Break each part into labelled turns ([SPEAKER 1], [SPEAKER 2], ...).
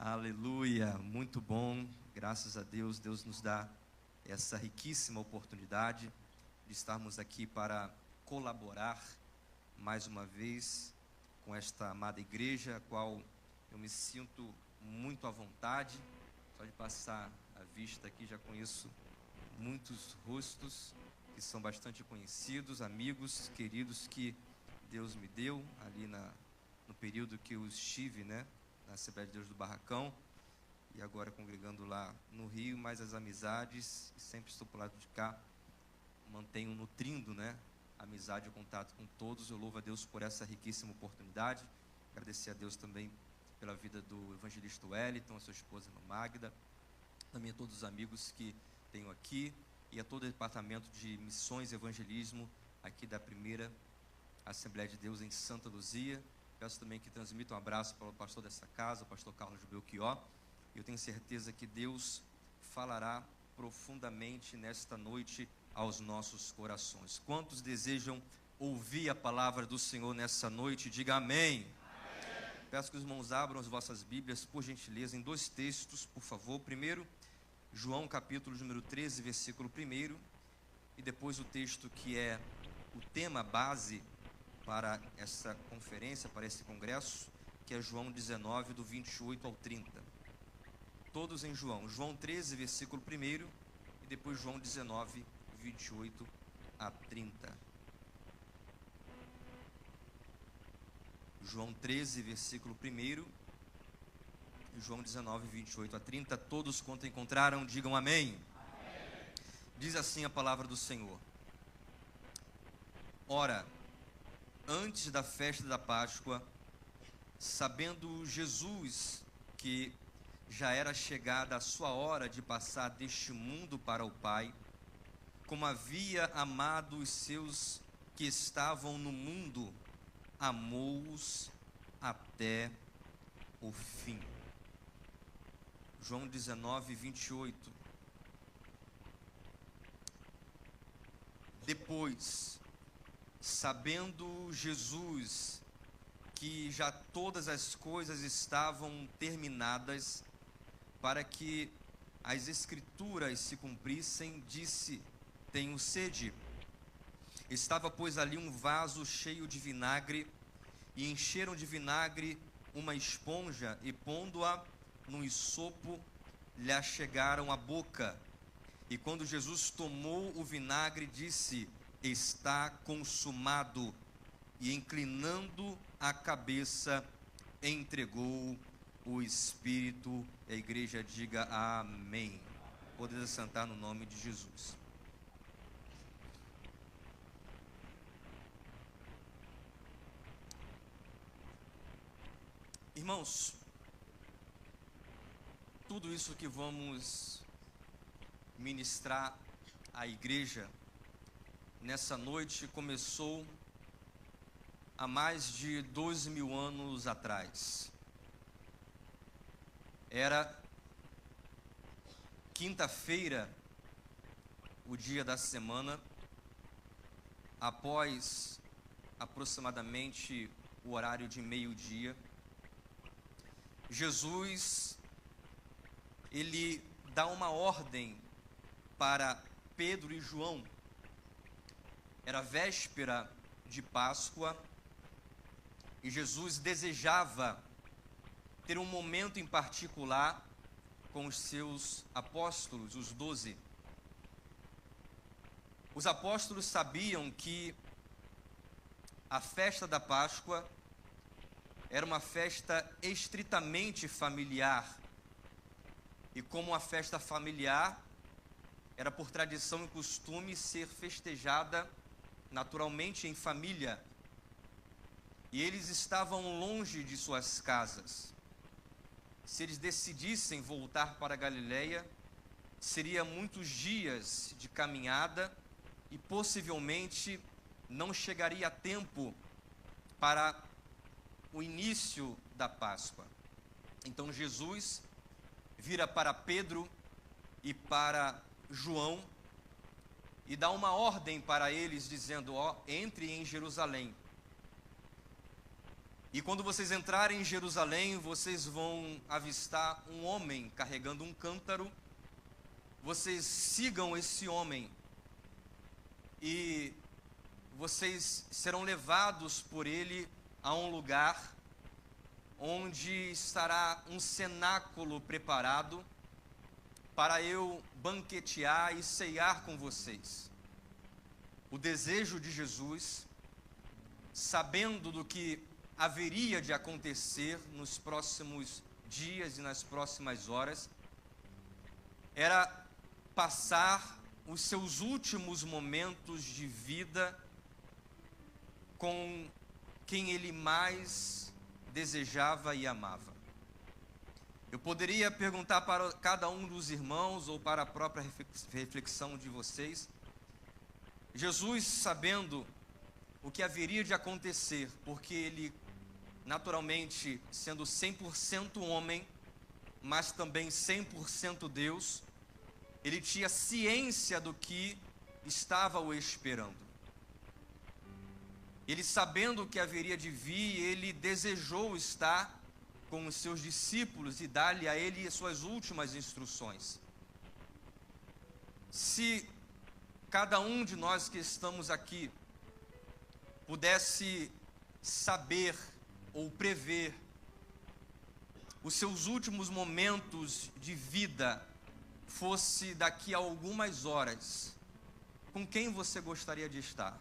[SPEAKER 1] Aleluia, muito bom, graças a Deus, Deus nos dá essa riquíssima oportunidade de estarmos aqui para colaborar mais uma vez com esta amada igreja, a qual eu me sinto muito à vontade. Só de passar a vista aqui já conheço muitos rostos que são bastante conhecidos, amigos, queridos que Deus me deu ali no período que eu estive, na Assembleia de Deus do Barracão, e agora congregando lá no Rio, mas as amizades, e sempre estou por lado de cá, mantenho nutrindo, amizade e contato com todos. Eu louvo a Deus por essa riquíssima oportunidade, agradecer a Deus também pela vida do evangelista Wellington, a sua esposa Magda, também a todos os amigos que tenho aqui, e a todo o departamento de missões e evangelismo aqui da primeira Assembleia de Deus em Santa Luzia. Peço também que transmita um abraço para o pastor dessa casa, o pastor Carlos Belchior. Eu tenho certeza que Deus falará profundamente nesta noite aos nossos corações. Quantos desejam ouvir a palavra do Senhor nessa noite? Diga amém. Peço que os irmãos abram as vossas Bíblias, por gentileza, em dois textos, por favor. Primeiro, João capítulo número 13, versículo 1, e depois o texto que é o tema base para essa conferência, para esse congresso, que é João 19, do 28 ao 30. Todos em João 13, versículo 1, e depois João 19, 28 a 30. João 13, versículo 1, e João 19, 28 a 30. Todos quanto encontraram, digam amém. Amém. Diz assim a palavra do Senhor. Ora, antes da festa da Páscoa, sabendo Jesus que já era chegada a sua hora de passar deste mundo para o Pai, como havia amado os seus que estavam no mundo, amou-os até o fim. João 19, 28. Depois, sabendo Jesus que já todas as coisas estavam terminadas, para que as Escrituras se cumprissem, disse: tenho sede. Estava, pois, ali um vaso cheio de vinagre, e encheram de vinagre uma esponja, e pondo-a num isopo, lhe achegaram à boca. E quando Jesus tomou o vinagre, disse: está consumado, e inclinando a cabeça, entregou o Espírito. A igreja diga amém. Podeis assentar no nome de Jesus. Irmãos, tudo isso que vamos ministrar à igreja nessa noite começou há mais de 2.000 anos atrás. Era quinta-feira, o dia da semana, após aproximadamente o horário de meio-dia. Jesus, ele dá uma ordem para Pedro e João. Era véspera de Páscoa e Jesus desejava ter um momento em particular com os seus apóstolos, os 12. Os apóstolos sabiam que a festa da Páscoa era uma festa estritamente familiar. E como a festa familiar era por tradição e costume ser festejada naturalmente em família, e eles estavam longe de suas casas. Se eles decidissem voltar para a Galileia, seria muitos dias de caminhada e possivelmente não chegaria a tempo para o início da Páscoa. Então Jesus vira para Pedro e para João e dá uma ordem para eles, dizendo: entre em Jerusalém. E quando vocês entrarem em Jerusalém, vocês vão avistar um homem carregando um cântaro. Vocês sigam esse homem e vocês serão levados por ele a um lugar onde estará um cenáculo preparado para eu banquetear e ceiar com vocês. O desejo de Jesus, sabendo do que haveria de acontecer nos próximos dias e nas próximas horas, era passar os seus últimos momentos de vida com quem ele mais desejava e amava. Eu poderia perguntar para cada um dos irmãos ou para a própria reflexão de vocês, Jesus, sabendo o que haveria de acontecer, porque ele, naturalmente, sendo 100% homem, mas também 100% Deus, ele tinha ciência do que estava o esperando. Ele, sabendo o que haveria de vir, ele desejou estar com os seus discípulos e dar-lhe a ele as suas últimas instruções. Se cada um de nós que estamos aqui pudesse saber ou prever os seus últimos momentos de vida, fosse daqui a algumas horas, com quem você gostaria de estar?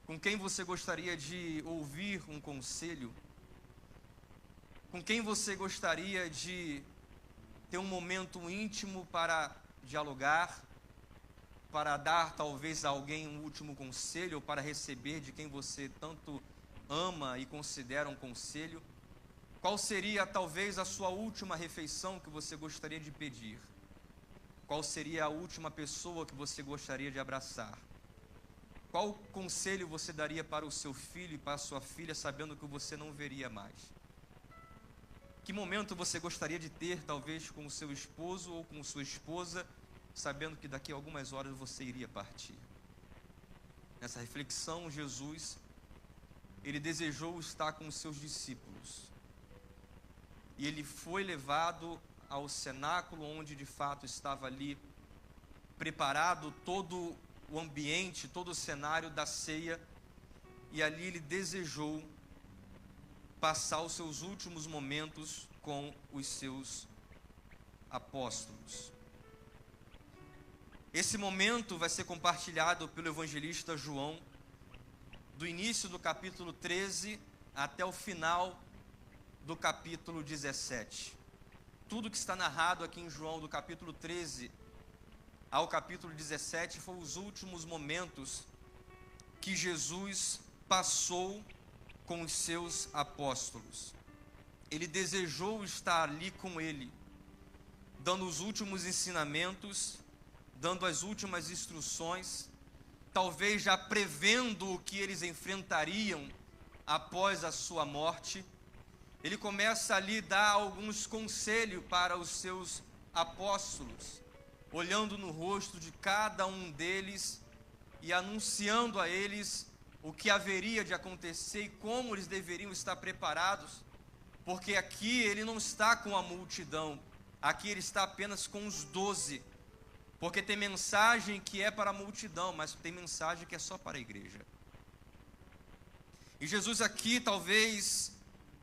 [SPEAKER 1] Com quem você gostaria de ouvir um conselho? Com quem você gostaria de ter um momento íntimo para dialogar, para dar talvez a alguém um último conselho, ou para receber de quem você tanto ama e considera um conselho? Qual seria talvez a sua última refeição que você gostaria de pedir? Qual seria a última pessoa que você gostaria de abraçar? Qual conselho você daria para o seu filho e para a sua filha, sabendo que você não veria mais? Que momento você gostaria de ter, talvez, com o seu esposo ou com sua esposa, sabendo que daqui a algumas horas você iria partir? Nessa reflexão, Jesus, ele desejou estar com os seus discípulos. E ele foi levado ao cenáculo, onde de fato estava ali preparado todo o ambiente, todo o cenário da ceia, e ali ele desejou passar os seus últimos momentos com os seus apóstolos. Esse momento vai ser compartilhado pelo evangelista João, do início do capítulo 13 até o final do capítulo 17. Tudo que está narrado aqui em João, do capítulo 13 ao capítulo 17, foram os últimos momentos que Jesus passou com os seus apóstolos. Ele desejou estar ali com ele, dando os últimos ensinamentos, dando as últimas instruções, talvez já prevendo o que eles enfrentariam após a sua morte. Ele começa ali a dar alguns conselhos para os seus apóstolos, olhando no rosto de cada um deles e anunciando a eles o que haveria de acontecer e como eles deveriam estar preparados, porque aqui ele não está com a multidão, aqui ele está apenas com os 12, porque tem mensagem que é para a multidão, mas tem mensagem que é só para a igreja. E Jesus aqui, talvez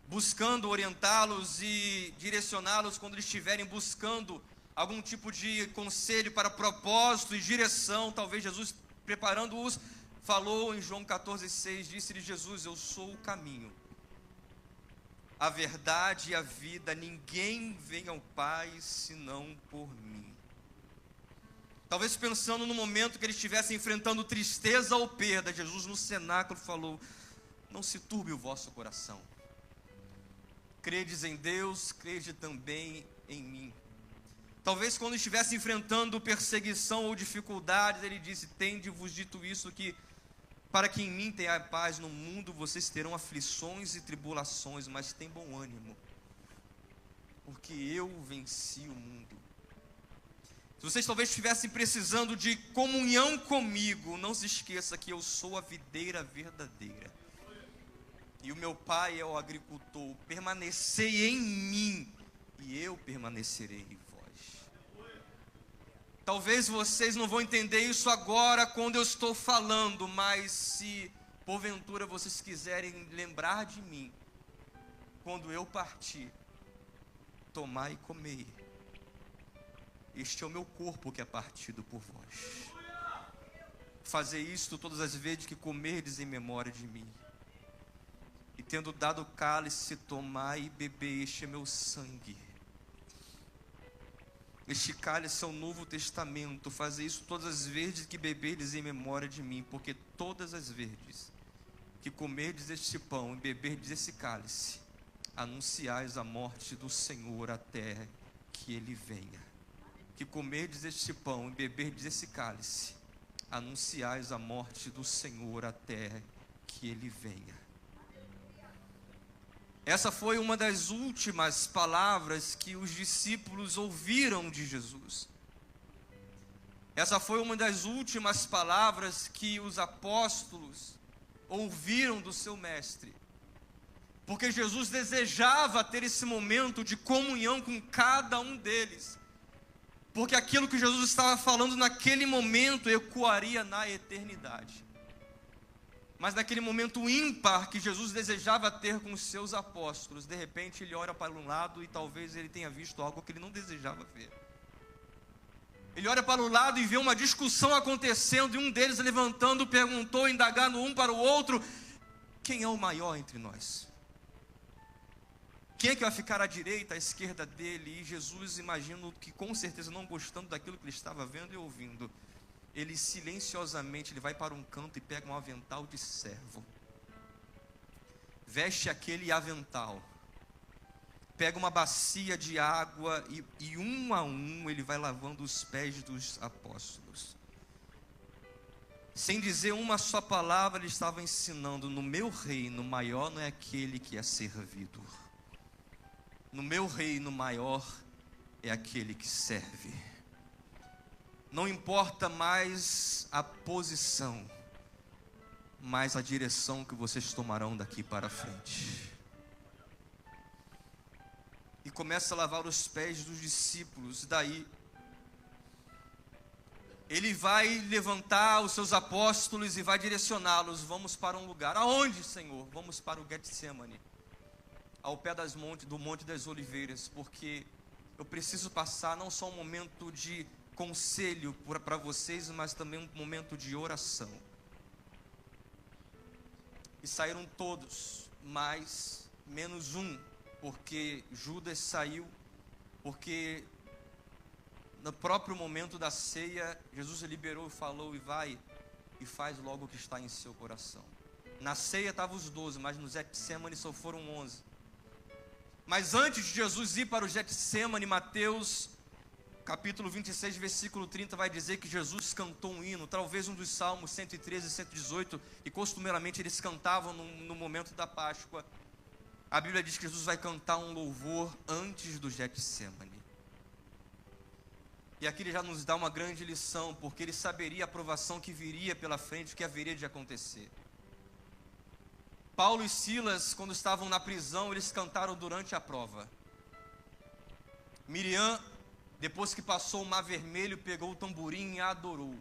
[SPEAKER 1] buscando orientá-los e direcioná-los quando eles estiverem buscando algum tipo de conselho para propósito e direção, talvez Jesus preparando-os, falou em João 14,6, disse-lhe Jesus: eu sou o caminho, a verdade e a vida, ninguém vem ao Pai senão por mim. Talvez pensando no momento que eles estivessem enfrentando tristeza ou perda, Jesus no cenáculo falou: não se turbe o vosso coração, credes em Deus, crede também em mim. Talvez quando estivesse enfrentando perseguição ou dificuldades, ele disse: tende-vos dito isso, que para que em mim tenha paz, no mundo vocês terão aflições e tribulações, mas tem bom ânimo, porque eu venci o mundo. Se vocês talvez estivessem precisando de comunhão comigo, não se esqueça que eu sou a videira verdadeira. e o meu Pai é o agricultor. Permanecei em mim, e eu permanecerei em vós. Talvez vocês não vão entender isso agora, quando eu estou falando, mas se porventura vocês quiserem lembrar de mim, quando eu partir, tomai e comei. Este é o meu corpo que é partido por vós. Fazer isto todas as vezes que comerdes em memória de mim. E tendo dado o cálice, tomai e bebei, este é meu sangue. Este cálice é o Novo Testamento. Fazer isso todas as vezes que beberdes em memória de mim, porque todas as vezes que comerdes este pão e beberdes esse cálice, anunciais a morte do Senhor até que Ele venha. Que comerdes este pão e beberdes esse cálice, anunciais a morte do Senhor até que Ele venha. Essa foi uma das últimas palavras que os discípulos ouviram de Jesus. Essa foi uma das últimas palavras que os apóstolos ouviram do seu mestre. Porque Jesus desejava ter esse momento de comunhão com cada um deles. Porque aquilo que Jesus estava falando naquele momento ecoaria na eternidade. Mas naquele momento ímpar que Jesus desejava ter com os seus apóstolos, de repente ele olha para um lado e talvez ele tenha visto algo que ele não desejava ver. Ele olha para o lado e vê uma discussão acontecendo, e um deles levantando perguntou, indagando um para o outro: quem é o maior entre nós? Quem é que vai ficar à direita, à esquerda dele? E Jesus, imagino que com certeza não gostando daquilo que ele estava vendo e ouvindo, ele silenciosamente, ele vai para um canto e pega um avental de servo, veste aquele avental, pega uma bacia de água e um a um ele vai lavando os pés dos apóstolos. Sem dizer uma só palavra, ele estava ensinando: no meu reino, maior não é aquele que é servido. No meu reino, maior é aquele que serve. Não importa mais a posição, mas a direção que vocês tomarão daqui para frente. E começa a lavar os pés dos discípulos. Daí ele vai levantar os seus apóstolos e vai direcioná-los: vamos para um lugar. Aonde, Senhor? Vamos para o Getsemane, ao pé do Monte das Oliveiras, porque eu preciso passar não só um momento de conselho para vocês, mas também um momento de oração. E saíram todos, mas menos um, porque Judas saiu, porque no próprio momento da ceia, Jesus liberou e falou: e vai e faz logo o que está em seu coração. Na ceia estavam os 12, mas no Getsemane só foram 11. Mas antes de Jesus ir para o Getsemane, Mateus capítulo 26, versículo 30 vai dizer que Jesus cantou um hino, talvez um dos salmos 113 e 118, e costumeiramente eles cantavam no momento da Páscoa. A Bíblia diz que Jesus vai cantar um louvor antes do Getsemane. E aqui ele já nos dá uma grande lição, porque ele saberia a provação que viria pela frente, o que haveria de acontecer. Paulo e Silas, quando estavam na prisão, eles cantaram durante a prova. Miriam, depois que passou o mar vermelho, pegou o tamborim e adorou.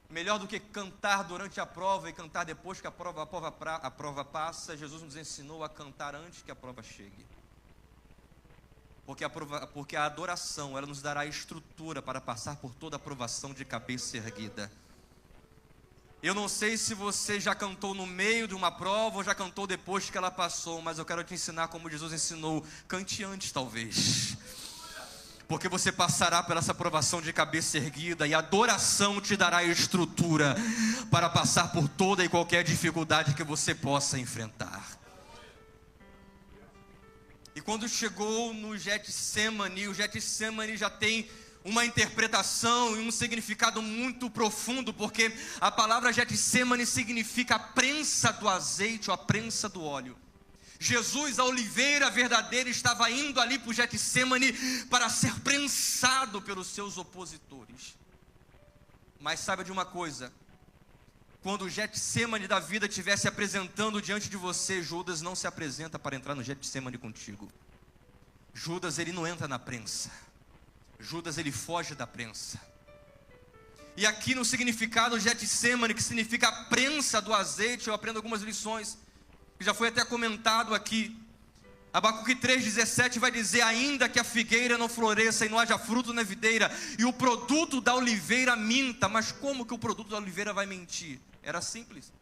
[SPEAKER 1] Melhor do que cantar durante a prova e cantar depois que a prova passa, Jesus nos ensinou a cantar antes que a prova chegue. Porque a adoração, ela nos dará estrutura para passar por toda a provação de cabeça erguida. Eu não sei se você já cantou no meio de uma prova ou já cantou depois que ela passou, mas eu quero te ensinar como Jesus ensinou: cante antes talvez. Porque você passará por essa provação de cabeça erguida, e a adoração te dará estrutura para passar por toda e qualquer dificuldade que você possa enfrentar. E quando chegou no Getsemane, o Getsemane já tem uma interpretação e um significado muito profundo, porque a palavra Getsemane significa a prensa do azeite ou a prensa do óleo. Jesus, a oliveira verdadeira, estava indo ali para o Getsemane para ser prensado pelos seus opositores. Mas saiba de uma coisa: quando o Getsemane da vida estivesse apresentando diante de você, Judas não se apresenta para entrar no Getsemane contigo. Judas, ele não entra na prensa. Judas, ele foge da prensa. E aqui no significado Getsemane, que significa a prensa do azeite, eu aprendo algumas lições, que já foi até comentado aqui. Abacuque 3,17 vai dizer: ainda que a figueira não floresça e não haja fruto na videira, e o produto da oliveira minta. Mas como que o produto da oliveira vai mentir? Era simples.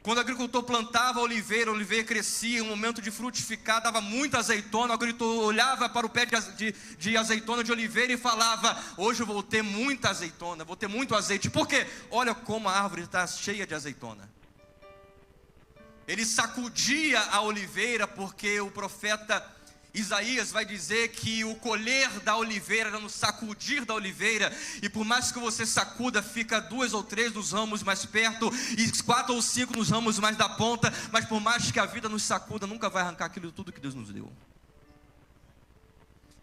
[SPEAKER 1] Quando o agricultor plantava a oliveira crescia, em um momento de frutificar, dava muita azeitona. O agricultor olhava para o pé de azeitona de oliveira e falava: hoje eu vou ter muita azeitona, vou ter muito azeite. Por quê? Olha como a árvore está cheia de azeitona. Ele sacudia a oliveira, porque o profeta Isaías vai dizer que o colher da oliveira era no sacudir da oliveira, e por mais que você sacuda, fica 2 ou 3 nos ramos mais perto, e 4 ou 5 nos ramos mais da ponta, mas por mais que a vida nos sacuda, nunca vai arrancar aquilo tudo que Deus nos deu.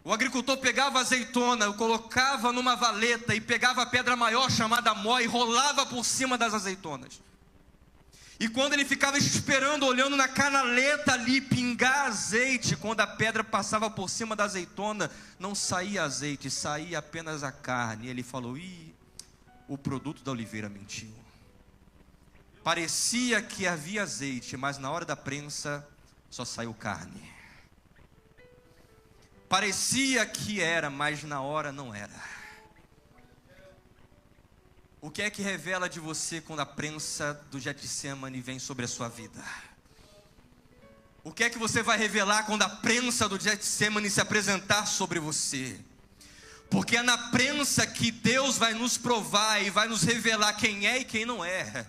[SPEAKER 1] O agricultor pegava a azeitona, colocava numa valeta, e pegava a pedra maior chamada mó, e rolava por cima das azeitonas. E quando ele ficava esperando, olhando na canaleta ali, pingar azeite, quando a pedra passava por cima da azeitona, não saía azeite, saía apenas a carne. E ele falou: o produto da oliveira mentiu. Parecia que havia azeite, mas na hora da prensa só saiu carne. Parecia que era, mas na hora não era. O que é que revela de você quando a prensa do Getsemane vem sobre a sua vida? O que é que você vai revelar quando a prensa do Getsemane se apresentar sobre você? Porque é na prensa que Deus vai nos provar e vai nos revelar quem é e quem não é.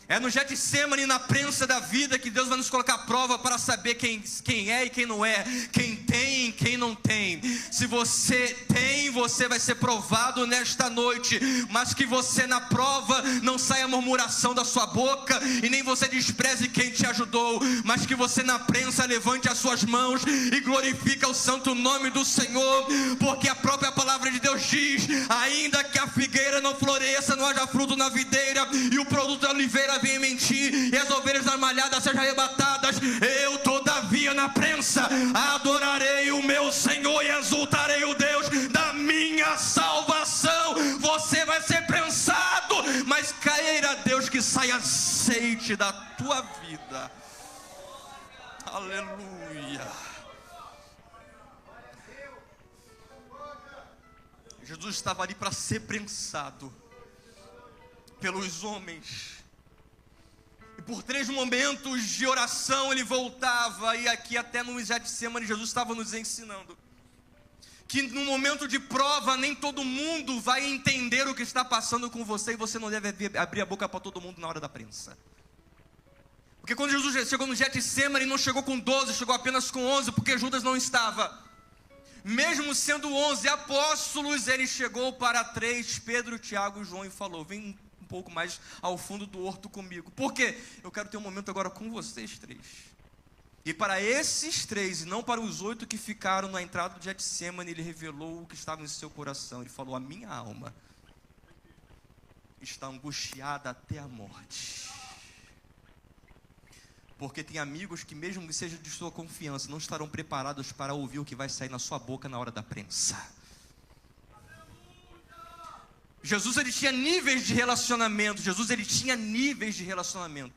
[SPEAKER 1] É no Getsemane, na prensa da vida, que Deus vai nos colocar à prova para saber quem é e quem não é, quem tem e quem não tem. Se você tem, você vai ser provado nesta noite, mas que você na prova não saia murmuração da sua boca, e nem você despreze quem te ajudou, mas que você na prensa levante as suas mãos e glorifique o santo nome do Senhor, porque a própria palavra de Deus diz: ainda que a figueira não floresça, não haja fruto na videira, e o produto da oliveira venha mentir, e as ovelhas da malhada sejam arrebatadas, eu todavia na prensa adorarei o meu Senhor e exultarei o Deus da minha salvação. Você vai ser prensado, mas queira Deus que saia azeite da tua vida. Aleluia. Jesus estava ali para ser prensado pelos homens. E por 3 momentos de oração ele voltava, e aqui até no Getsemane Jesus estava nos ensinando que no momento de prova nem todo mundo vai entender o que está passando com você, e você não deve abrir a boca para todo mundo na hora da prensa. Porque quando Jesus chegou no Getsemane, ele não chegou com 12, chegou apenas com 11, porque Judas não estava. Mesmo sendo 11 apóstolos, ele chegou para 3, Pedro, Tiago e João, e falou: vem um pouco mais ao fundo do horto comigo. Por quê? Eu quero ter um momento agora com vocês 3. E para esses 3, e não para os 8 que ficaram na entrada do Getsemane, ele revelou o que estava em seu coração. Ele falou: a minha alma está angustiada até a morte. Porque tem amigos que, mesmo que seja de sua confiança, não estarão preparados para ouvir o que vai sair na sua boca na hora da prensa. Jesus, ele tinha níveis de relacionamento.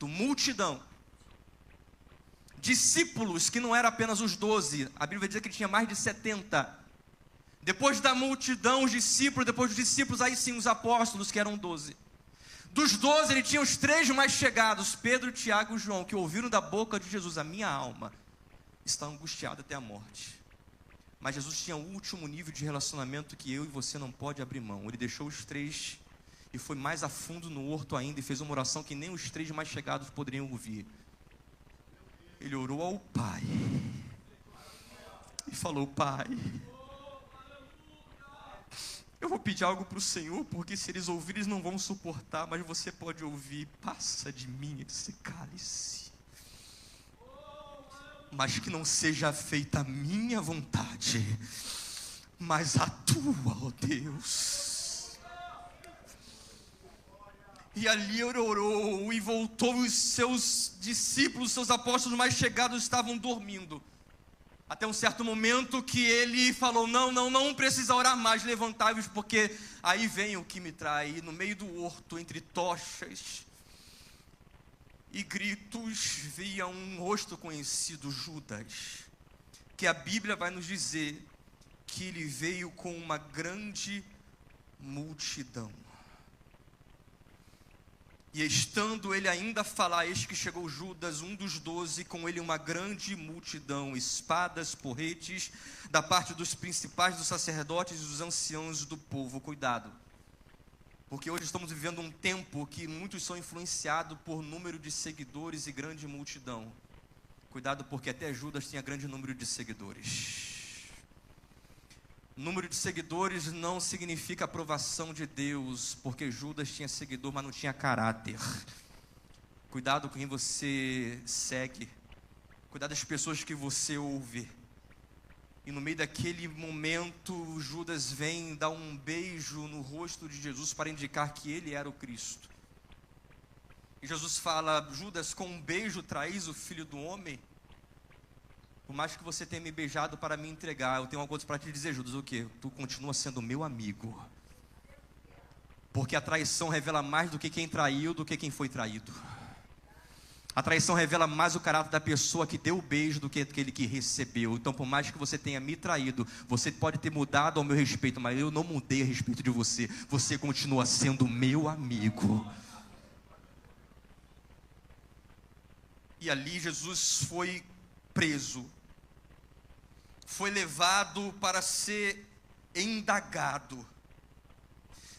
[SPEAKER 1] Multidão, discípulos, que não eram apenas os 12. A Bíblia vai dizer que ele tinha mais de 70. Depois da multidão, os discípulos. Depois dos discípulos, aí sim os apóstolos, que eram 12. Dos 12, ele tinha os 3 mais chegados, Pedro, Tiago e João, que ouviram da boca de Jesus: a minha alma está angustiada até a morte. Mas Jesus tinha o último nível de relacionamento que eu e você não pode abrir mão. Ele deixou os 3 e foi mais a fundo no horto ainda, e fez uma oração que nem os 3 mais chegados poderiam ouvir. Ele orou ao Pai e falou: Pai, eu vou pedir algo para o Senhor, porque se eles ouvirem, eles não vão suportar, mas você pode ouvir: passa de mim esse cálice, mas que não seja feita a minha vontade, mas a tua, ó Deus. E ali ele orou e voltou, os seus discípulos, seus apóstolos mais chegados estavam dormindo. Até um certo momento que ele falou, não precisa orar mais, levantai-vos, porque aí vem o que me trai. E no meio do horto, entre tochas e gritos, via um rosto conhecido, Judas, que a Bíblia vai nos dizer que ele veio com uma grande multidão. E estando ele ainda a falar, eis que chegou Judas, um dos 12, com ele uma grande multidão, espadas, porretes, da parte dos principais, dos sacerdotes e dos anciãos do povo. Cuidado, porque hoje estamos vivendo um tempo que muitos são influenciados por número de seguidores e grande multidão. Cuidado, porque até Judas tinha grande número de seguidores. Número de seguidores não significa aprovação de Deus, porque Judas tinha seguidor, mas não tinha caráter. Cuidado com quem você segue, cuidado das pessoas que você ouve. E no meio daquele momento, Judas vem dar um beijo no rosto de Jesus para indicar que ele era o Cristo. E Jesus fala, Judas, com um beijo traís o Filho do Homem? Por mais que você tenha me beijado para me entregar, eu tenho algo para te dizer, Judas, o quê? Tu continua sendo meu amigo. Porque a traição revela mais do que quem traiu, do que quem foi traído. A traição revela mais o caráter da pessoa que deu o beijo do que aquele que recebeu. Então, por mais que você tenha me traído, você pode ter mudado ao meu respeito, mas eu não mudei a respeito de você. Você continua sendo meu amigo. E ali Jesus foi preso. Foi levado para ser indagado.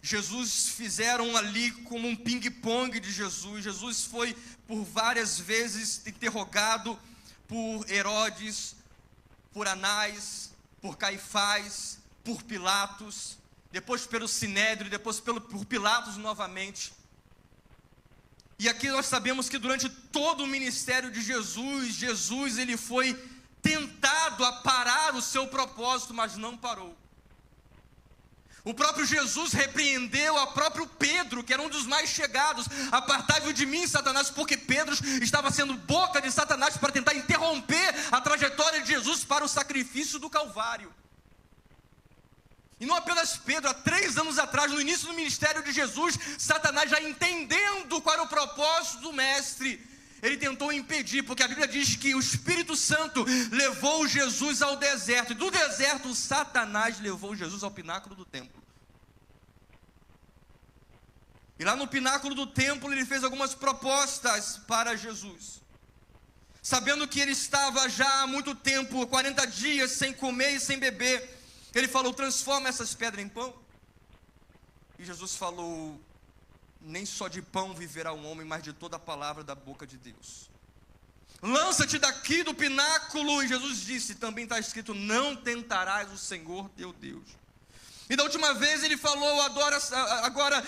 [SPEAKER 1] Jesus fizeram ali como um ping-pong de Jesus. Jesus foi por várias vezes interrogado por Herodes, por Anás, por Caifás, por Pilatos, depois pelo Sinédrio, depois por Pilatos novamente. E aqui nós sabemos que durante todo o ministério de Jesus ele foi tentado a parar o seu propósito, mas não parou. O próprio Jesus repreendeu a próprio Pedro, que era um dos mais chegados, apartai-vos de mim, Satanás, porque Pedro estava sendo boca de Satanás para tentar interromper a trajetória de Jesus para o sacrifício do Calvário. E não apenas Pedro, há 3 anos atrás, no início do ministério de Jesus, Satanás, já entendendo qual era o propósito do mestre, ele tentou impedir, porque a Bíblia diz que o Espírito Santo levou Jesus ao deserto, e do deserto Satanás levou Jesus ao pináculo do templo. E lá no pináculo do templo ele fez algumas propostas para Jesus, sabendo que ele estava já há muito tempo, 40 dias sem comer e sem beber. Ele falou, transforma essas pedras em pão. E Jesus falou, nem só de pão viverá um homem, mas de toda a palavra da boca de Deus. Lança-te daqui do pináculo. E Jesus disse, também está escrito, não tentarás o Senhor teu Deus. E da última vez ele falou, agora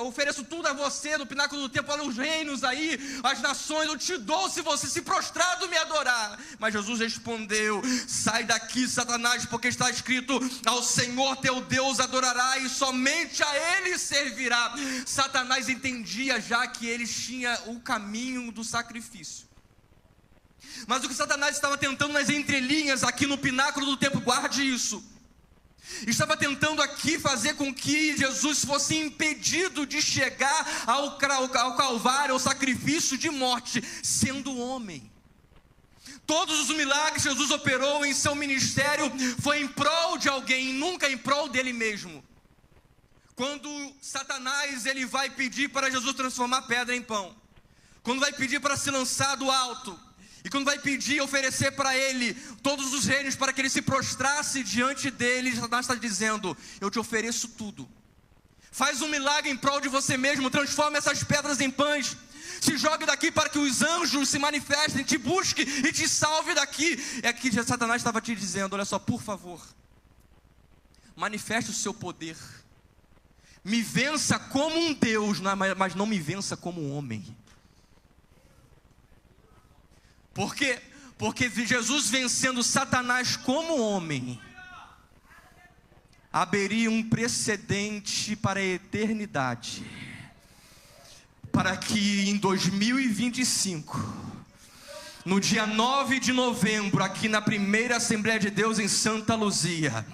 [SPEAKER 1] ofereço tudo a você no pináculo do templo, olha os reinos aí, as nações, eu te dou se você se prostrado me adorar. Mas Jesus respondeu, sai daqui, Satanás, porque está escrito, ao Senhor teu Deus adorarás e somente a Ele servirá. Satanás entendia já que ele tinha o caminho do sacrifício. Mas o que Satanás estava tentando nas entrelinhas aqui no pináculo do templo, guarde isso, estava tentando aqui fazer com que Jesus fosse impedido de chegar ao Calvário, ao sacrifício de morte, sendo homem. Todos os milagres que Jesus operou em seu ministério foi em prol de alguém, nunca em prol dele mesmo. Quando Satanás ele vai pedir para Jesus transformar pedra em pão, quando vai pedir para se lançar do alto, e quando vai pedir, oferecer para ele todos os reinos para que ele se prostrasse diante dele, Satanás está dizendo, eu te ofereço tudo. Faz um milagre em prol de você mesmo, transforma essas pedras em pães, se jogue daqui para que os anjos se manifestem, te busque e te salve daqui. É que Satanás estava te dizendo, olha só, por favor, manifeste o seu poder, me vença como um Deus, mas não me vença como um homem. Por quê? Porque Jesus vencendo Satanás como homem, abriria um precedente para a eternidade. para que em 2025, no dia 9 de novembro, aqui na primeira Assembleia de Deus em Santa Luzia,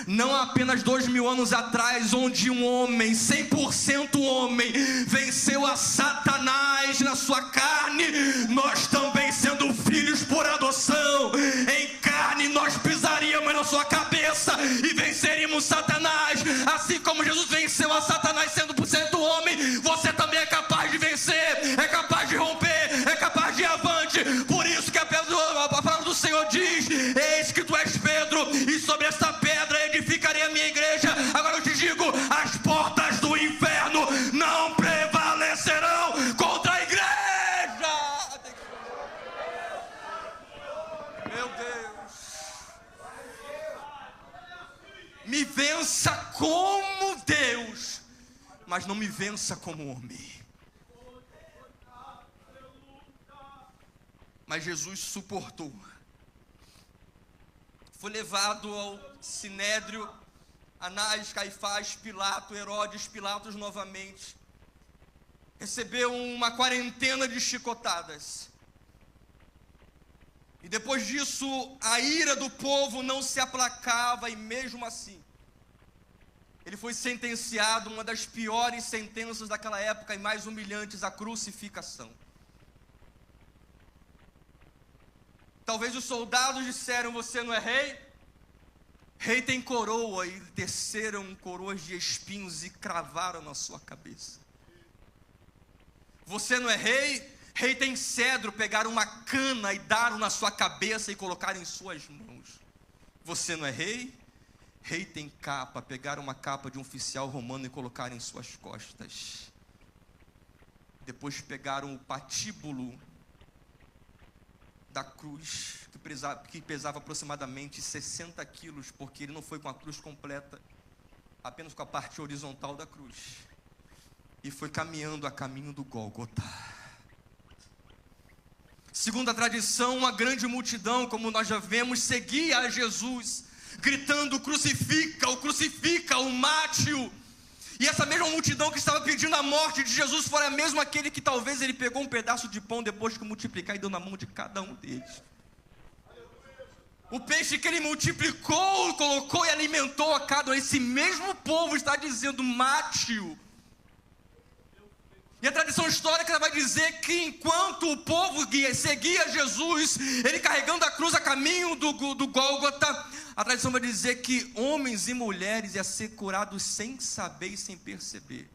[SPEAKER 1] não apenas 2000 anos atrás, onde um homem, 100% homem, venceu a Satanás na sua carne, nós também, sendo filhos por adoção, em carne nós pisaríamos na sua cabeça e venceríamos Satanás. Assim como Jesus venceu a Satanás sendo por cento homem, você também é capaz de vencer, é capaz de romper, é capaz de ir avante. Por isso que a palavra do Senhor diz: eis que tu és Pedro, e sobre esta pedra edificarei a minha igreja. Agora eu te digo, as portas do inferno não prevalecerão contra a igreja. Meu Deus, me vença como Deus, mas não me vença como homem. Mas Jesus suportou. Foi levado ao sinédrio, Anás, Caifás, Pilato, Herodes, Pilatos novamente. Recebeu uma quarentena de chicotadas. E depois disso, a ira do povo não se aplacava, e mesmo assim, ele foi sentenciado, uma das piores sentenças daquela época e mais humilhantes, a crucificação. Talvez os soldados disseram: você não é rei? Rei tem coroa. E desceram coroas de espinhos e cravaram na sua cabeça. Você não é rei? Rei tem cedro. Pegaram uma cana e deram na sua cabeça e colocaram em suas mãos. Você não é rei? Rei tem capa. Pegaram uma capa de um oficial romano e colocaram em suas costas. Depois pegaram o patíbulo da cruz, que pesava aproximadamente 60 quilos, porque ele não foi com a cruz completa, apenas com a parte horizontal da cruz, e foi caminhando a caminho do Gólgota. Segundo a tradição, uma grande multidão, como nós já vemos, seguia a Jesus, gritando: crucifica-o, crucifica-o, mate-o. E essa mesma multidão que estava pedindo a morte de Jesus foi a mesma aquele que talvez ele pegou um pedaço de pão depois que multiplicar e deu na mão de cada um deles. O peixe que ele multiplicou, colocou e alimentou a cada um. Esse mesmo povo está dizendo: mate-o. E a tradição histórica vai dizer que enquanto o povo seguia Jesus, ele carregando a cruz a caminho do Gólgota, a tradição vai dizer que homens e mulheres iam ser curados sem saber e sem perceber.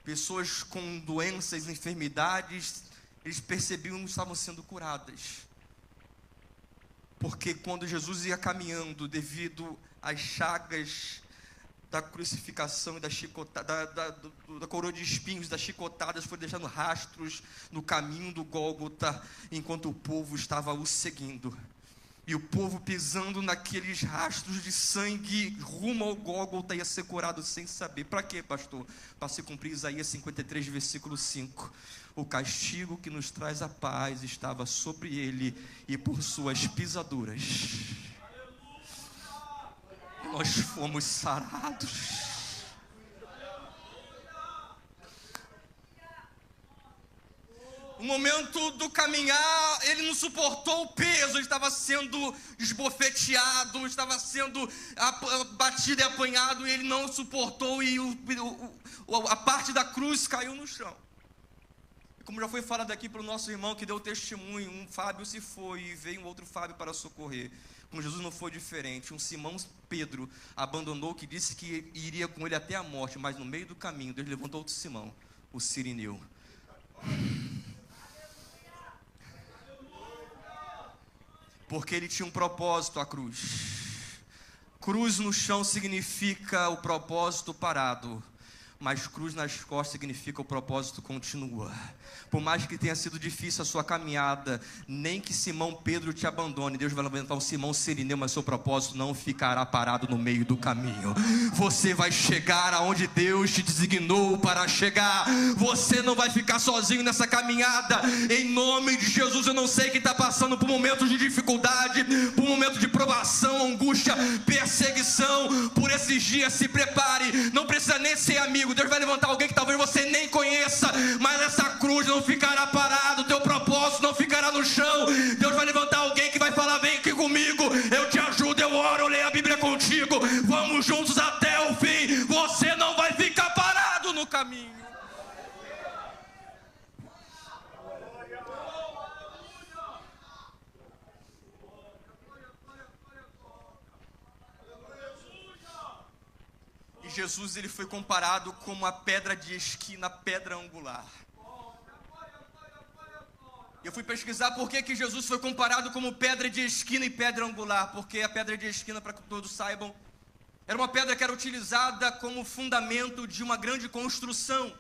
[SPEAKER 1] Pessoas com doenças, enfermidades, eles percebiam que estavam sendo curadas. Porque quando Jesus ia caminhando, devido às chagas da crucificação e da coroa de espinhos, das chicotadas, foi deixando rastros no caminho do Gólgota, enquanto o povo estava o seguindo. E o povo pisando naqueles rastros de sangue rumo ao Gólgota ia ser curado sem saber. Para quê, pastor? Para se cumprir Isaías 53, versículo 5. O castigo que nos traz a paz estava sobre ele, e por suas pisaduras nós fomos sarados. No momento do caminhar, ele não suportou o peso, ele estava sendo esbofeteado, estava sendo batido e apanhado, e ele não suportou, e a parte da cruz caiu no chão. Como já foi falado aqui para o nosso irmão que deu testemunho, um Fábio se foi e veio um outro Fábio para socorrer. Com Jesus não foi diferente. Um Simão Pedro abandonou, que disse que iria com ele até a morte, mas no meio do caminho Deus levantou outro Simão, o Cirineu. Porque ele tinha um propósito, a cruz. Cruz no chão significa o propósito parado, mas cruz nas costas significa o propósito continua. Por mais que tenha sido difícil a sua caminhada, nem que Simão Pedro te abandone, Deus vai levantar um Simão Cirineu, mas seu propósito não ficará parado no meio do caminho. Você vai chegar aonde Deus te designou para chegar. Você não vai ficar sozinho nessa caminhada. Em nome de Jesus, eu não sei quem está passando por momentos de dificuldade, por momentos de provação, angústia, perseguição. Por esses dias, se prepare. Não precisa nem ser amigo. contigo. Deus vai levantar alguém que talvez você nem conheça, mas essa cruz não ficará parada, o teu propósito não ficará no chão. Deus vai levantar alguém que vai falar: vem aqui comigo, eu te ajudo, eu oro, eu leio a Bíblia contigo, vamos juntos até o fim. Você não vai ficar parado no caminho. Jesus, ele foi comparado como a pedra de esquina, a pedra angular. Eu fui pesquisar por que Jesus foi comparado como pedra de esquina e pedra angular. Porque a pedra de esquina, para que todos saibam, era uma pedra que era utilizada como fundamento de uma grande construção.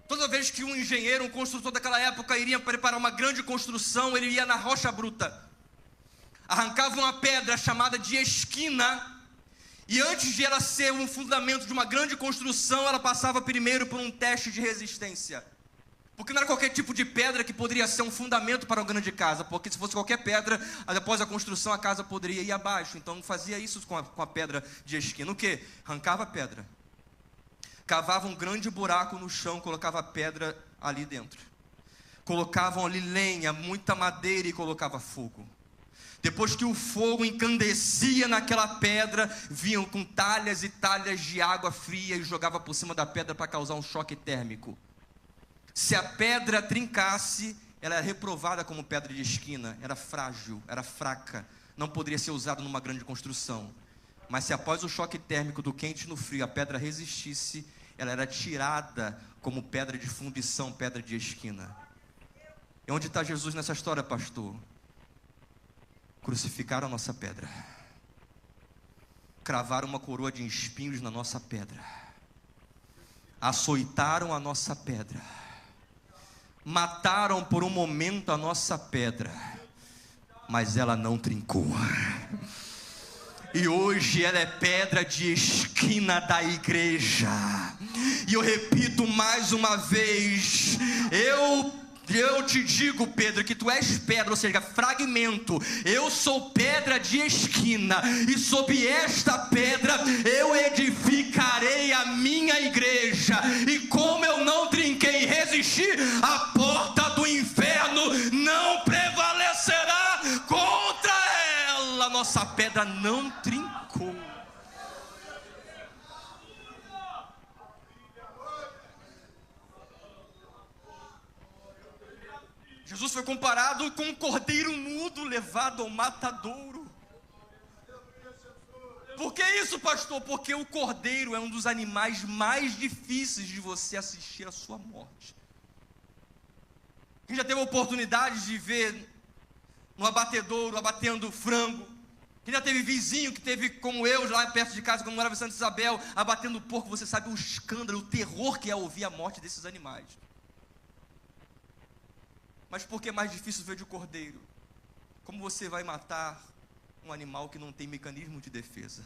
[SPEAKER 1] Toda vez que um engenheiro, um construtor daquela época iria preparar uma grande construção, ele ia na rocha bruta, arrancava uma pedra chamada de esquina, e antes de ela ser um fundamento de uma grande construção, ela passava primeiro por um teste de resistência. Porque não era qualquer tipo de pedra que poderia ser um fundamento para uma grande casa. Porque se fosse qualquer pedra, após a construção, a casa poderia ir abaixo. Então fazia isso com a pedra de esquina. O quê? Arrancava a pedra, cavava um grande buraco no chão, colocava a pedra ali dentro. Colocavam ali lenha, muita madeira e colocava fogo. Depois que o fogo encandecia naquela pedra, vinham com talhas e talhas de água fria e jogava por cima da pedra para causar um choque térmico. Se a pedra trincasse, ela era reprovada como pedra de esquina, era frágil, era fraca, não poderia ser usada numa grande construção. Mas se após o choque térmico do quente no frio a pedra resistisse, ela era tirada como pedra de fundição, pedra de esquina. E onde está Jesus nessa história, pastor? Crucificaram a nossa pedra, cravaram uma coroa de espinhos na nossa pedra, açoitaram a nossa pedra, mataram por um momento a nossa pedra, mas ela não trincou. E hoje ela é pedra de esquina da igreja. E eu repito mais uma vez, eu te digo, Pedro, que tu és pedra, ou seja, fragmento. Eu sou pedra de esquina, e sob esta pedra eu edificarei a minha igreja. E como eu não trinquei e resisti, a porta do inferno não prevalecerá contra ela. Nossa pedra não trincou. Jesus foi comparado com um cordeiro mudo levado ao matadouro. Por que isso, pastor? Porque o cordeiro é um dos animais mais difíceis de você assistir à sua morte. Quem já teve a oportunidade de ver no abatedouro abatendo frango? Quem já teve vizinho que teve, como eu, lá perto de casa, quando morava em Santa Isabel, abatendo porco? Você sabe o escândalo, o terror que é ouvir a morte desses animais. Mas por que é mais difícil ver de cordeiro? Como você vai matar um animal que não tem mecanismo de defesa?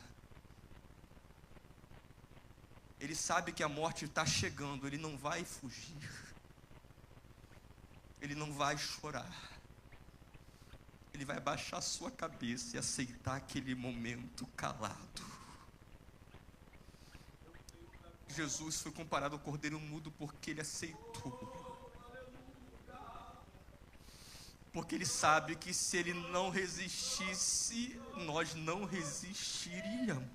[SPEAKER 1] Ele sabe que a morte está chegando, ele não vai fugir, ele não vai chorar, ele vai baixar sua cabeça e aceitar aquele momento calado. Jesus foi comparado ao cordeiro mudo porque ele aceitou. Porque ele sabe que se ele não resistisse, nós não resistiríamos.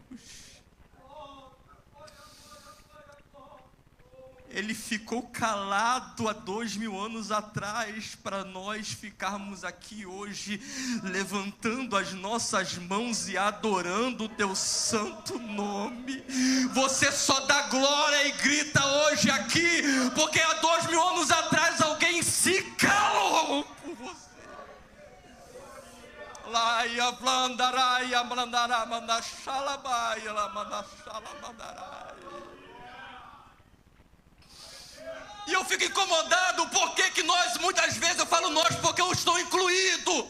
[SPEAKER 1] Ele ficou calado há 2000 anos atrás, para nós ficarmos aqui hoje, levantando as nossas mãos e adorando o teu santo nome. Você só dá glória e grita hoje aqui, porque há 2000 anos atrás alguém se calou por você. Laia blandaraia blandará mandachalabaia la mandachalamandarai. E eu fico incomodado, porque nós, muitas vezes, eu falo nós porque eu estou incluído,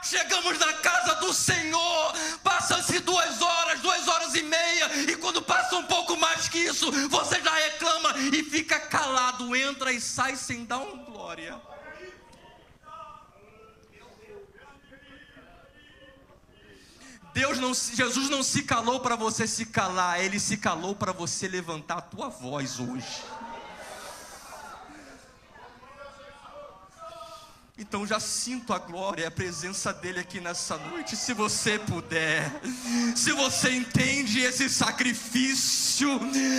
[SPEAKER 1] chegamos na casa do Senhor, passam-se 2 horas, 2 horas e meia, e quando passa um pouco mais que isso, você já reclama e fica calado, entra e sai sem dar uma glória. Jesus não se calou para você se calar, Ele se calou para você levantar a tua voz hoje. Então já sinto a glória e a presença dEle aqui nessa noite. Se você puder, se você entende esse sacrifício,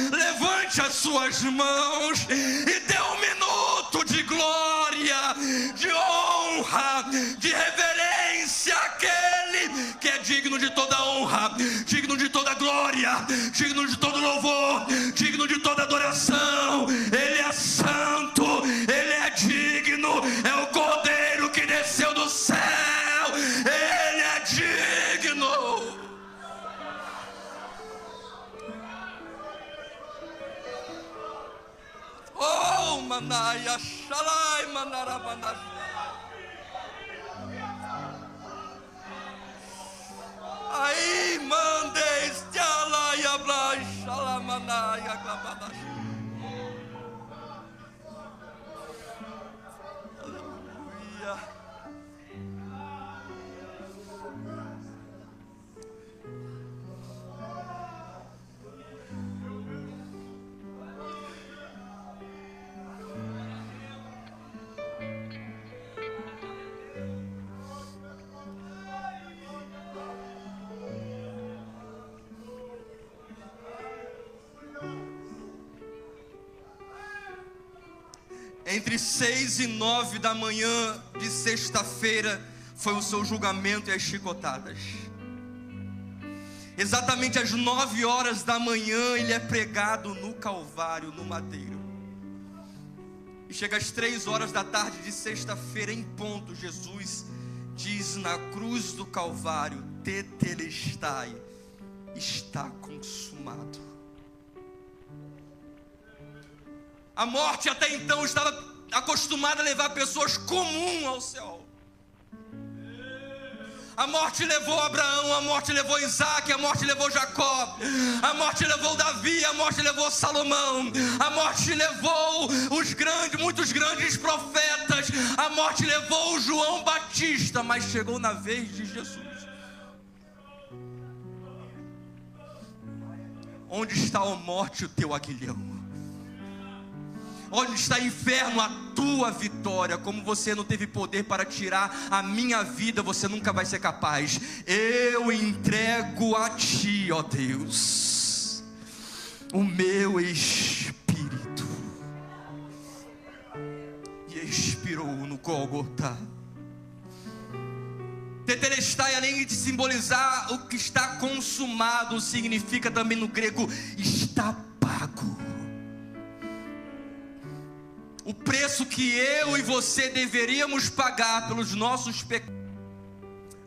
[SPEAKER 1] levante as suas mãos e dê um minuto de glória, de honra, de reverência àquele que é digno de toda honra, digno de toda glória, digno de todo louvor, digno de toda adoração. Ele é santo, Ele é digno, é o Cordeiro que desceu do céu, Ele é digno. Oh, manaia, xalai, manarabanda. Aí, mandes, xalai, ablai, xalamanaia, glabadash. Entre 6 e 9 da manhã de sexta-feira foi o seu julgamento e as chicotadas. Exatamente às 9 horas da manhã ele é pregado no Calvário, no madeiro. E chega às 3 horas da tarde de sexta-feira em ponto, Jesus diz na cruz do Calvário: Tetelestai, está consumado. A morte até então estava acostumada a levar pessoas comuns ao céu. A morte levou Abraão, a morte levou Isaac, a morte levou Jacó, a morte levou Davi, a morte levou Salomão, a morte levou muitos grandes profetas, a morte levou João Batista, mas chegou na vez de Jesus. Onde está, ó morte, o teu aguilhão? Onde está, inferno, a tua vitória? Como você não teve poder para tirar a minha vida, você nunca vai ser capaz. Eu entrego a ti, ó Deus, o meu espírito. E expirou no Gólgota. Tetelestai, além de simbolizar o que está consumado, significa também no grego: está pago. O preço que eu e você deveríamos pagar pelos nossos pecados.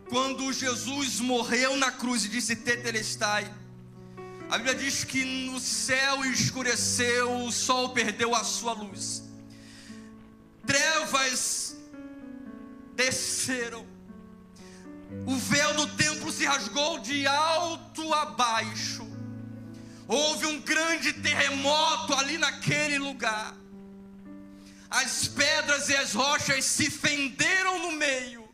[SPEAKER 1] Quando Jesus morreu na cruz e disse Tetelestai, a Bíblia diz que no céu escureceu, o sol perdeu a sua luz, trevas desceram, o véu do templo se rasgou de alto a baixo, houve um grande terremoto ali naquele lugar. As pedras e as rochas se fenderam no meio.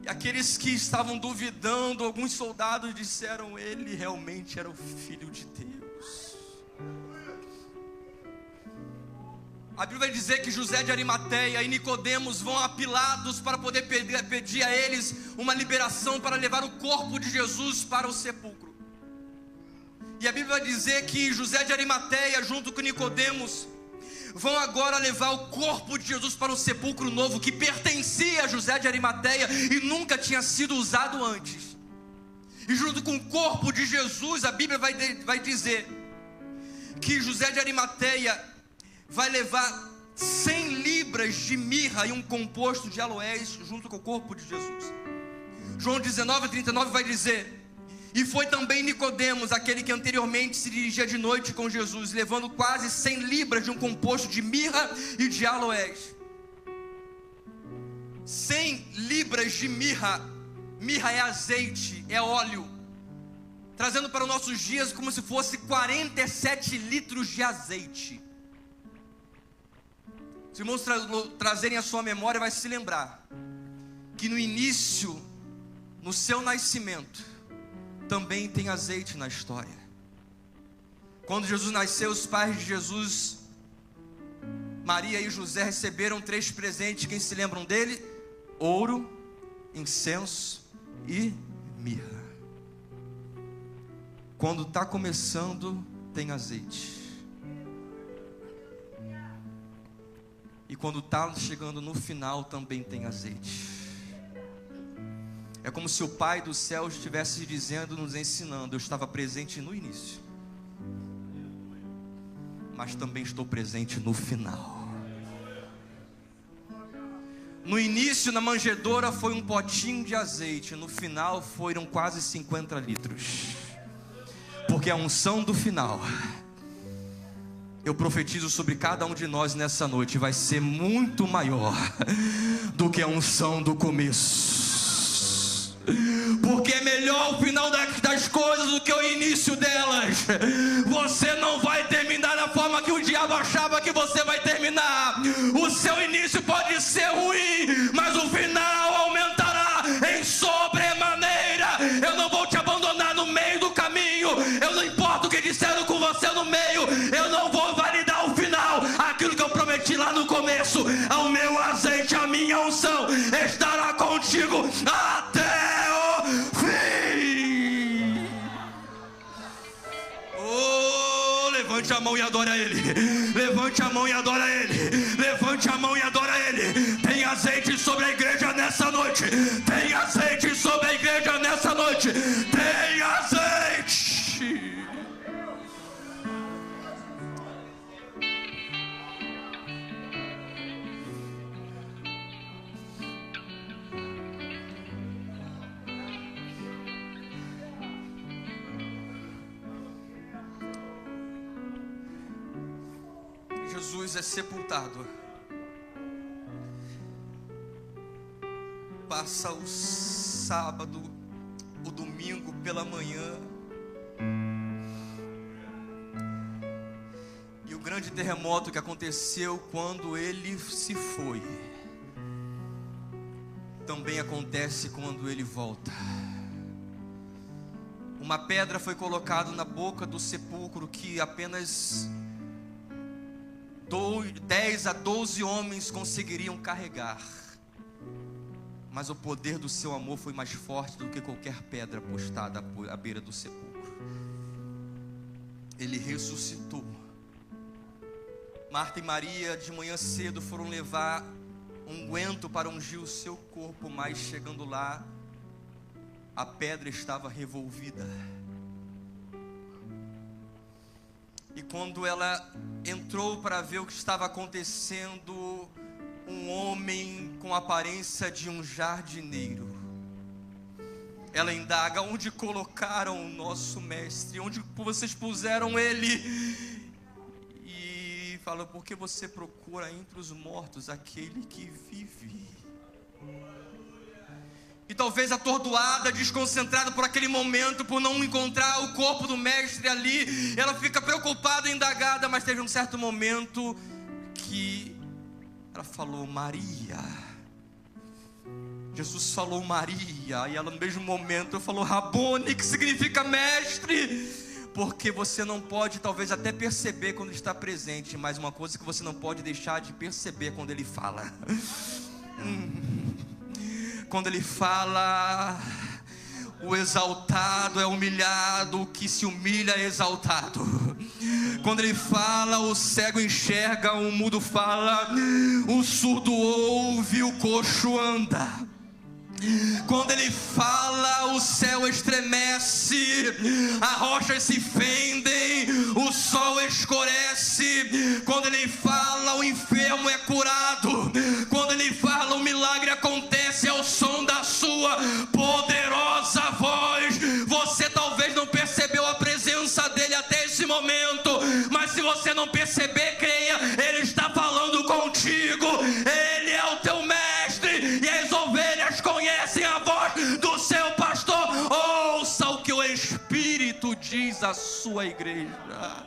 [SPEAKER 1] E aqueles que estavam duvidando, alguns soldados disseram: ele realmente era o Filho de Deus. A Bíblia vai dizer que José de Arimateia e Nicodemos vão a Pilatos para poder pedir a eles uma liberação para levar o corpo de Jesus para o sepulcro. E a Bíblia vai dizer que José de Arimateia, junto com Nicodemos, vão agora levar o corpo de Jesus para um sepulcro novo que pertencia a José de Arimateia e nunca tinha sido usado antes. E junto com o corpo de Jesus, a Bíblia vai dizer que José de Arimateia vai levar 100 libras de mirra e um composto de aloés junto com o corpo de Jesus. João 19:39 vai dizer: e foi também Nicodemos, aquele que anteriormente se dirigia de noite com Jesus, levando quase 100 libras de um composto de mirra e de aloés. 100 libras de mirra. Mirra é azeite, é óleo. Trazendo para os nossos dias como se fosse 47 litros de azeite. Os irmãos trazerem a sua memória, vai se lembrar que no início, no seu nascimento, também tem azeite na história. Quando Jesus nasceu, os pais de Jesus, Maria e José, receberam 3 presentes. Quem se lembram dele? Ouro, incenso e mirra. Quando está começando, tem azeite. E quando está chegando no final, também tem azeite. É como se o Pai do céu estivesse dizendo, nos ensinando: eu estava presente no início, mas também estou presente no final. No início, na manjedoura, foi um potinho de azeite. No final, foram quase 50 litros. Porque a unção do final, eu profetizo sobre cada um de nós nessa noite, vai ser muito maior do que a unção do começo. Porque é melhor o final das coisas do que o início delas. Você não vai terminar da forma que o diabo achava que você vai terminar. O seu início pode ser ruim, mas o final aumentará em sobremaneira. Eu não vou te abandonar no meio do caminho. Eu não importo o que disseram com você no meio. Eu não vou validar o final. Aquilo que eu prometi lá no começo, o meu azeite, a minha unção estará contigo até o fim. Oh, levante a mão e adora Ele. Levante a mão e adora Ele. Levante a mão e adora Ele. Tem azeite sobre a igreja nessa noite. Tem azeite sobre a igreja nessa noite. Tem azeite. Jesus é sepultado. Passa o sábado, o domingo pela manhã, e o grande terremoto que aconteceu quando ele se foi, também acontece quando ele volta. Uma pedra foi colocada na boca do sepulcro que apenas 10 a 12 homens conseguiriam carregar. Mas o poder do seu amor foi mais forte do que qualquer pedra postada à beira do sepulcro. Ele ressuscitou. Marta e Maria de manhã cedo foram levar unguento para ungir o seu corpo, mas chegando lá, a pedra estava revolvida. E quando ela entrou para ver o que estava acontecendo, um homem com a aparência de um jardineiro, ela indaga: onde colocaram o nosso mestre? Onde vocês puseram ele? E fala: porque você procura entre os mortos aquele que vive. E talvez atordoada, desconcentrada por aquele momento, por não encontrar o corpo do mestre ali, ela fica preocupada, indagada, mas teve um certo momento que ela falou: Maria. Jesus falou Maria, e ela no mesmo momento falou Rabone, que significa mestre. Porque você não pode talvez até perceber quando está presente, mas uma coisa que você não pode deixar de perceber quando ele fala. Quando ele fala, o exaltado é humilhado, o que se humilha é exaltado. Quando ele fala, o cego enxerga, o mudo fala, o surdo ouve, o coxo anda. Quando ele fala, o céu estremece, as rochas se fendem, o sol escurece. Quando ele fala, o enfermo é curado. Quando ele fala, o milagre acontece ao som da sua poderosa voz. Você talvez não percebeu a presença dele até esse momento, mas se você não perceber, creia, ele está falando contigo. Ele é o teu mestre, e as ovelhas conhecem a voz do seu pastor. Ouça o que o Espírito diz à sua igreja.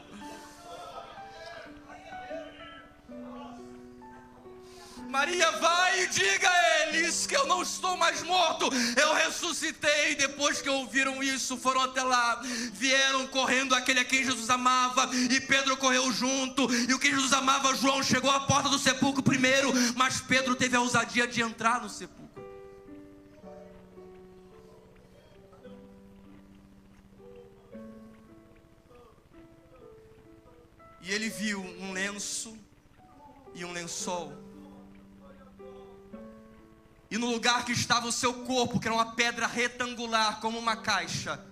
[SPEAKER 1] Maria vai e diga a Ele disse que eu não estou mais morto, eu ressuscitei. Depois que ouviram isso, foram até lá, vieram correndo aquele a quem Jesus amava, e Pedro correu junto, e o que Jesus amava, João, chegou à porta do sepulcro primeiro, mas Pedro teve a ousadia de entrar no sepulcro. E ele viu um lenço e um lençol. E no lugar que estava o seu corpo, que era uma pedra retangular, como uma caixa,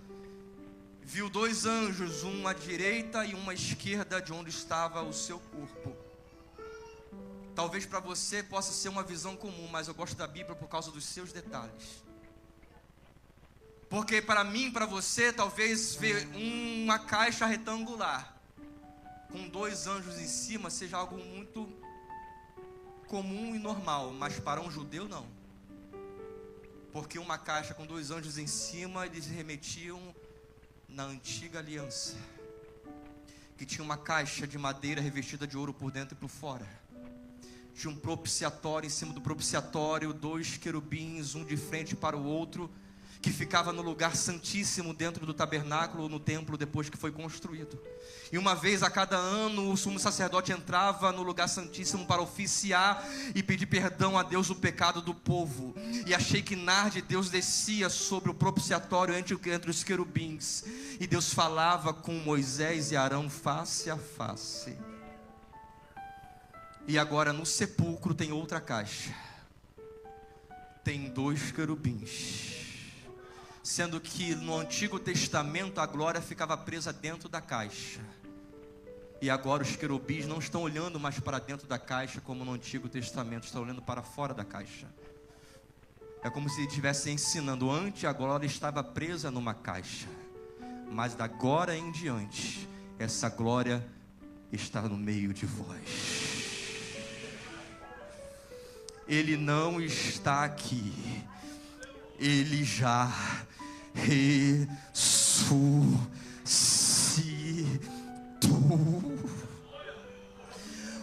[SPEAKER 1] viu 2 anjos, um à direita e um à esquerda de onde estava o seu corpo. Talvez para você possa ser uma visão comum, mas eu gosto da Bíblia por causa dos seus detalhes. Porque para mim, para você, talvez ver uma caixa retangular com 2 anjos em cima seja algo muito comum e normal, mas para um judeu não. Porque uma caixa com 2 anjos em cima, eles remetiam na antiga aliança, que tinha uma caixa de madeira revestida de ouro por dentro e por fora. Tinha um propiciatório, em cima do propiciatório 2 querubins, um de frente para o outro, que ficava no lugar santíssimo dentro do tabernáculo, no templo, depois que foi construído. E uma vez a cada ano o sumo sacerdote entrava no lugar santíssimo para oficiar e pedir perdão a Deus do pecado do povo. E a Shekinah de Deus descia sobre o propiciatório entre os querubins, e Deus falava com Moisés e Arão face a face. E agora no sepulcro tem outra caixa, tem 2 querubins, sendo que no Antigo Testamento a glória ficava presa dentro da caixa. E agora os querubins não estão olhando mais para dentro da caixa como no Antigo Testamento, estão olhando para fora da caixa. É como se estivesse ensinando: antes a glória estava presa numa caixa, mas da agora em diante essa glória está no meio de vós. Ele não está aqui, ele já ressuscitou.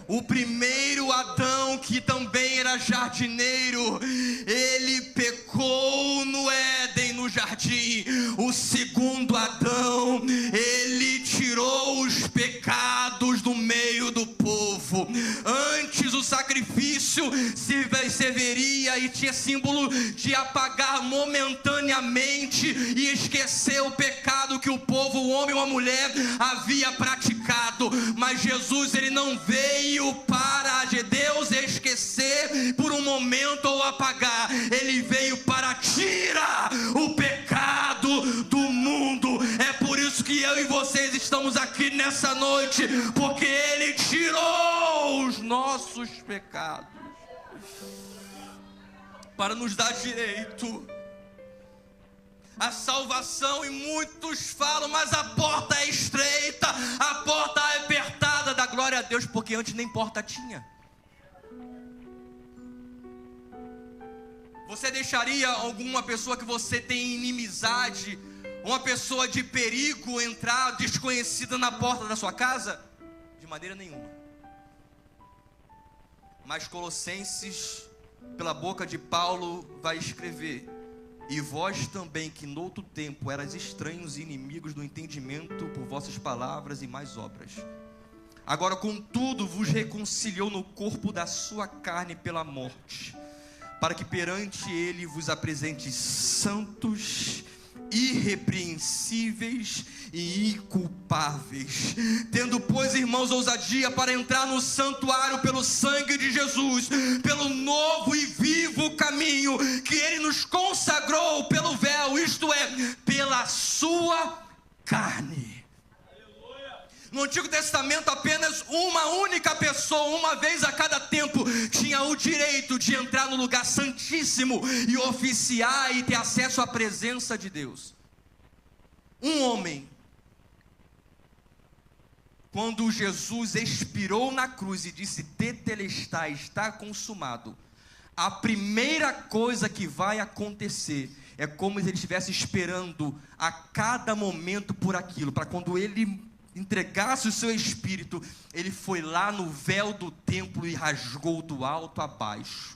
[SPEAKER 1] O primeiro Adão, que também era jardineiro, ele pecou no Éden, no jardim. O segundo Adão, ele tirou os pecados do meio do povo. Antes o sacrifício serviria e tinha símbolo de apagar momentaneamente e esquecer o pecado que o povo, o homem ou a mulher, havia praticado. Mas Jesus, ele não veio para Deus esquecer por um momento ou apagar. Ele veio para tirar o pecado do mundo. É por isso que eu e vocês estamos aqui nessa noite, porque ele tirou os nossos pecados para nos dar direito a salvação. E muitos falam: mas a porta é estreita, a porta é apertada. Dá glória a Deus, porque antes nem porta tinha. Você deixaria alguma pessoa que você tem inimizade, uma pessoa de perigo, entrar desconhecida na porta da sua casa? De maneira nenhuma. Mas Colossenses, pela boca de Paulo, vai escrever: e vós também, que noutro tempo erais estranhos e inimigos do entendimento por vossas palavras e mais obras, agora contudo vos reconciliou no corpo da sua carne pela morte, para que perante ele vos apresente santos, irrepreensíveis e inculpáveis, tendo, pois, irmãos, ousadia para entrar no santuário pelo sangue de Jesus, pelo novo e vivo caminho que ele nos consagrou pelo véu, isto é, pela sua carne. No Antigo Testamento, apenas uma única pessoa, uma vez a cada tempo, tinha o direito de entrar no lugar santíssimo e oficiar e ter acesso à presença de Deus. Um homem. Quando Jesus expirou na cruz e disse: tetelestai, está consumado, a primeira coisa que vai acontecer é como se ele estivesse esperando a cada momento por aquilo, para quando ele entregasse o seu espírito, ele foi lá no véu do templo e rasgou do alto a baixo,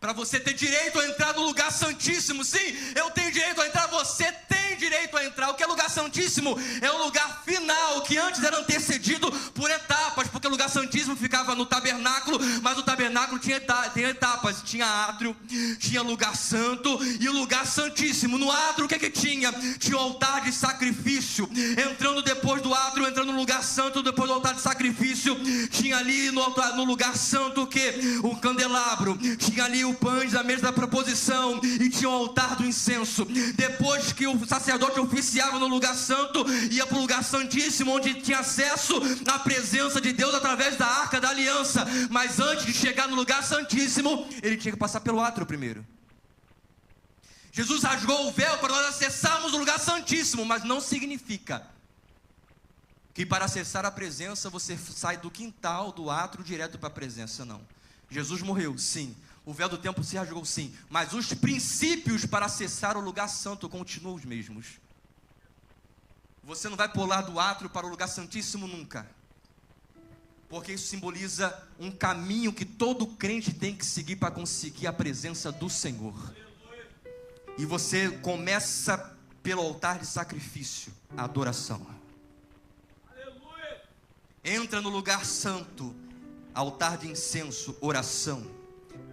[SPEAKER 1] para você ter direito a entrar no lugar santíssimo. Sim, eu tenho direito a entrar, você tem direito a entrar. O que é lugar santíssimo? É o lugar final, que antes era antecedido por etapas, porque o lugar santíssimo ficava no tabernáculo, mas o tabernáculo tinha etapas, tinha átrio, tinha lugar santo e o lugar santíssimo. No átrio o que tinha? Tinha o altar de sacrifício, entrando depois do átrio, entrando no lugar santo, depois do altar de sacrifício, tinha ali no lugar santo o que? O candelabro, tinha ali o pães da mesa da proposição e tinha o altar do incenso. Depois que o sacerdote oficiava no lugar santo, ia para o lugar santíssimo, onde tinha acesso à presença de Deus através da arca da aliança. Mas antes de chegar no lugar santíssimo, ele tinha que passar pelo átrio primeiro. Jesus rasgou o véu para nós acessarmos o lugar santíssimo, mas não significa que para acessar a presença você sai do quintal, do átrio, direto para a presença, não. Jesus morreu, sim. O véu do templo se rasgou, sim. Mas os princípios para acessar o lugar santo continuam os mesmos. Você não vai pular do átrio para o lugar santíssimo nunca. Porque isso simboliza um caminho que todo crente tem que seguir para conseguir a presença do Senhor. E você começa pelo altar de sacrifício, a adoração. Entra no lugar santo, altar de incenso, oração.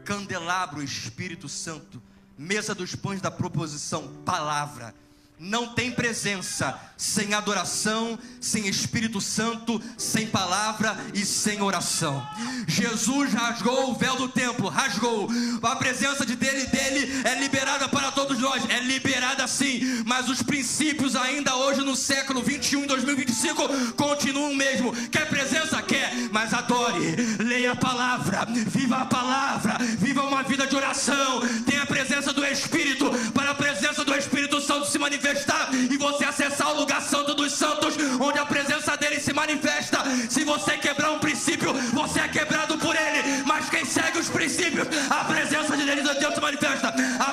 [SPEAKER 1] Candelabro, Espírito Santo. Mesa dos pães da proposição, palavra. Não tem presença sem adoração, sem Espírito Santo, sem palavra e sem oração. Jesus rasgou o véu do templo, rasgou. A presença dele é liberada para todos nós, é liberada sim, mas os princípios ainda hoje no século 21, 2025, continuam o mesmo. Quer presença? Quer, mas adore, leia a palavra, viva uma vida de oração, tenha a presença do Espírito, para a presença do Espírito Santo se manifestar e você acessar o lugar santo dos santos, onde a presença dele se manifesta. Se você quebrar um princípio, você é quebrado por ele, mas quem segue os princípios, a presença de Deus se manifesta. A